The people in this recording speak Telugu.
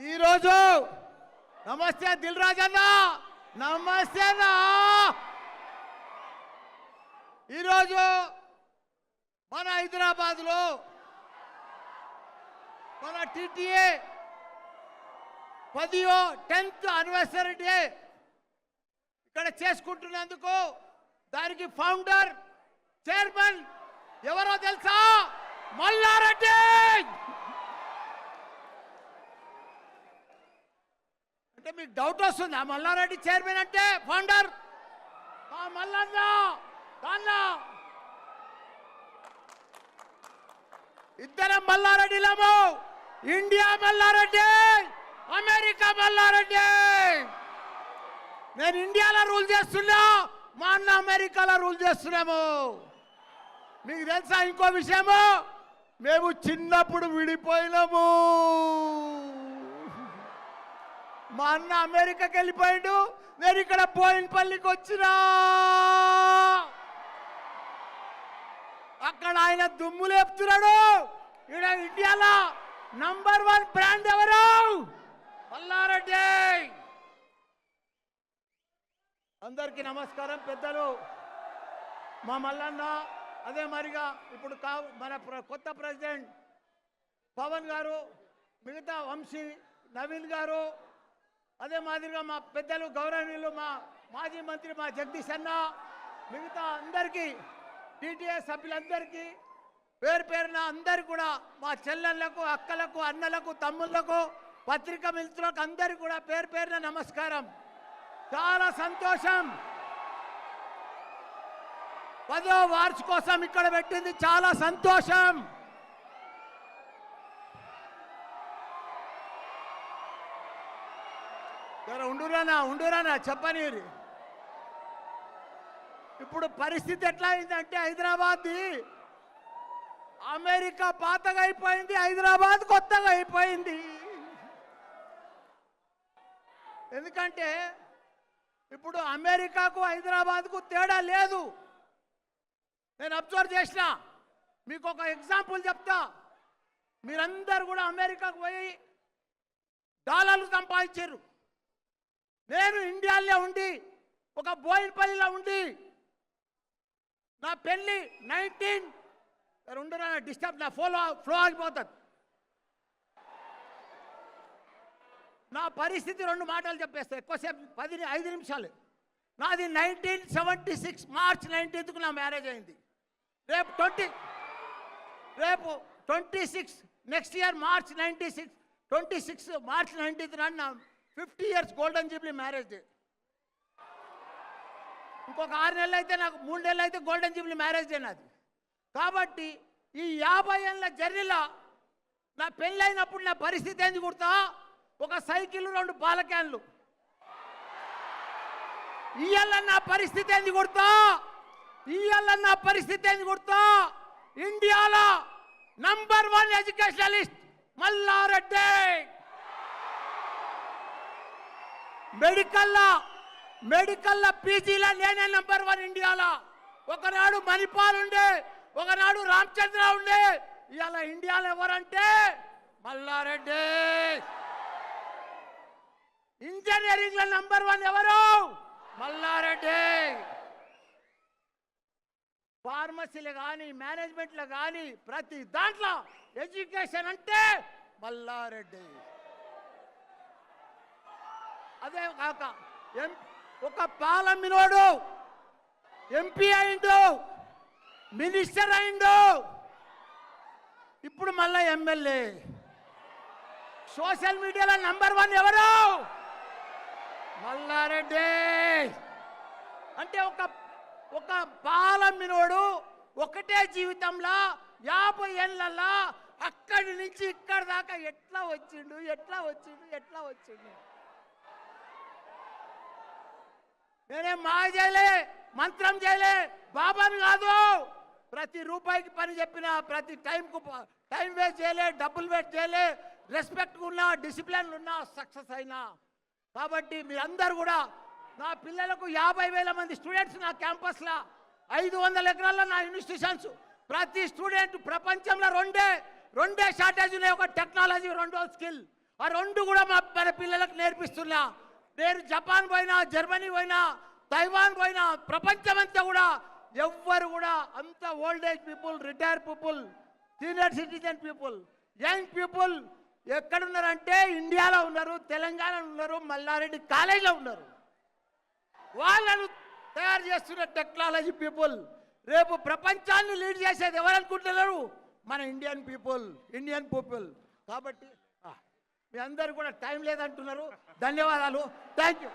ఈరోజు నమస్తే దిల్ రాజు అన్న, నమస్తే అన్న. ఈరోజు మన హైదరాబాద్లో మన టీటీఏ 10th యానివర్సరీ డే ఇక్కడ చేసుకుంటున్నందుకు దానికి ఫౌండర్ చైర్మన్ ఎవరో తెలుసా? మల్లారెడ్డి. అంటే మీకు డౌట్ వస్తుంది, ఆ మల్లారెడ్డి చైర్మన్ అంటే ఫౌండర్ మల్లన్న దాన్న. ఇద్దరం మల్లారెడ్డిలము. India Malla Reddy, America Malla Reddy. నేను ఇండియాలో రూల్ చేస్తున్నా, మా అన్న అమెరికాలో రూల్ చేస్తున్నాము. మీకు తెలుసా ఇంకో విషయము? మేము చిన్నప్పుడు విడిపోయినాము. మా అన్న అమెరికాకి వెళ్ళిపోయాడు, నేను ఇక్కడ బోయినపల్లికి వచ్చినా. అక్కడ ఆయన దుమ్ము లేపుతున్నాడు. ఇక్కడ ఇండియాలో నంబర్ 1 బ్రాండ్ ఎవరు? మల్లారెడ్డి. అందరికీ నమస్కారం. పెద్దలు మా మల్లన్న, అదే మరిగా ఇప్పుడు మన కొత్త ప్రెసిడెంట్ పవన్ గారు, మిగతా వంశీ నవీన్ గారు, అదే మాదిరిగా మా పెద్దలు గౌరవనీయులు మా మాజీ మంత్రి మా జగదీష్ అన్న, మిగతా అందరికీ టీటీఏ సభ్యులందరికీ పేరు పేరున అందరు కూడా, మా చెల్లెళ్లకు, అక్కలకు, అన్నలకు, తమ్ముళ్లకు, పత్రికా మిత్రులకు అందరికీ కూడా పేరు పేరున నమస్కారం. చాలా సంతోషం. 10వ వార్షికోత్సవం ఇక్కడ పెట్టింది, చాలా సంతోషం. ఉండురానా చెప్పని. ఇప్పుడు పరిస్థితి ఎట్లా అయిందంటే, హైదరాబాద్ అమెరికా పాతగా అయిపోయింది, హైదరాబాద్ కొత్తగా అయిపోయింది. ఎందుకంటే ఇప్పుడు అమెరికాకు హైదరాబాద్కు తేడా లేదు. నేను అబ్జర్వ్ చేసిన. మీకు ఒక ఎగ్జాంపుల్ చెప్తా. మీరందరూ కూడా అమెరికాకు పోయి డాలర్లు సంపాదించారు. నేను ఇండియాలో ఉండి, ఒక బోయినపల్లిలో ఉండి, నా పెళ్ళి 19 డిస్టర్బ్, నా ఫ్లో ఆగిపోతుంది. నా పరిస్థితి 2 మాటలు చెప్పేస్తా, ఎక్కువసేపు 5 నిమిషాలు. నాది 1976 మార్చ్ 19th నా మ్యారేజ్ అయింది. రేపు 26 next year March 26 March 19th నాడు నా 50 years golden Jubilee marriage day. ఇంకొక 6 నెలలు అయితే, నాకు 3 నెలలు అయితే గోల్డెన్ జూబ్లీ మ్యారేజ్ డే నాది. కాబట్టి ఈ 50 ఏళ్ళ జర్నీలో నా పెళ్ళైనప్పుడు నా పరిస్థితి ఏంది గుర్తా? ఒక సైకిల్, 2 పాల క్యాన్లు. ఇయ్యాల నా పరిస్థితి ఏంది గుర్తా? ఇండియాలో నంబర్ 1 ఎడ్యుకేషనలిస్ట్ మల్లారెడ్డి. మెడికల్లో పీజీలో నేనే నంబర్ 1 ఇండియాలో. ఒకనాడు మణిపాల్ ఉండే, ఒకనాడు రామచంద్ర ఉండే. ఇవాళ ఇండియాలో ఎవరంటే మల్లారెడ్డి. ఇంజనీరింగ్ లో నంబర్ 1 ఎవరు? మల్లారెడ్డి. ఫార్మసీలో కానీ, మేనేజ్మెంట్లో కానీ, ప్రతి దాంట్లో ఎడ్యుకేషన్ అంటే మల్లారెడ్డి. అదే కాక ఒక పాలమ్మినోడు ఎంపీ అయిండు, మినిస్టర్ అయిండు, ఇప్పుడు మళ్ళా ఎమ్మెల్యే. సోషల్ మీడియాలో నంబర్ 1 ఎవరు? మల్లారెడ్డి. అంటే ఒక పాలమ్మినోడు ఒకటే జీవితంలో 50 ఏళ్ళల్లో అక్కడి నుంచి ఇక్కడి దాకా ఎట్లా వచ్చిండు? నేనేం మాయ చేయలే, మంత్రం చేయలే, బాబాని కాదు. ప్రతి రూపాయికి పని చెప్పిన, ప్రతి టైం వేస్ట్ చేయలే, డబ్బులు వేస్ట్ చేయలే, రెస్పెక్ట్ ఉన్నా, డిసిప్లిన్ ఉన్నా సక్సెస్ అయినా. కాబట్టి మీరందరూ కూడా, నా పిల్లలకు 50,000 మంది స్టూడెంట్స్ నా క్యాంపస్లో, 500 ఎకరాల్లో నా ఇన్స్టిట్యూషన్స్. ప్రతి స్టూడెంట్ ప్రపంచంలో రెండే షార్టేజ్ ఉన్నాయి. ఒక టెక్నాలజీ, రెండో స్కిల్. ఆ రెండు కూడా మన పిల్లలకు నేర్పిస్తున్నా. నేను జపాన్ పోయినా, జర్మనీ పోయినా, తైవాన్ పోయినా, ప్రపంచమంతా కూడా ఎవ్వరు కూడా అంత old age people, retired people, senior citizen people, young people ఎక్కడున్నారంటే ఇండియాలో ఉన్నారు, తెలంగాణలో ఉన్నారు, మల్లారెడ్డి కాలేజీలో ఉన్నారు. వాళ్ళను తయారు చేస్తున్న టెక్నాలజీ పీపుల్. రేపు ప్రపంచాన్ని లీడ్ చేసేది ఎవరనుకుంటున్నారు? మన ఇండియన్ పీపుల్. కాబట్టి మీ అందరూ కూడా టైం లేదంటున్నారు. ధన్యవాదాలు. Thank you.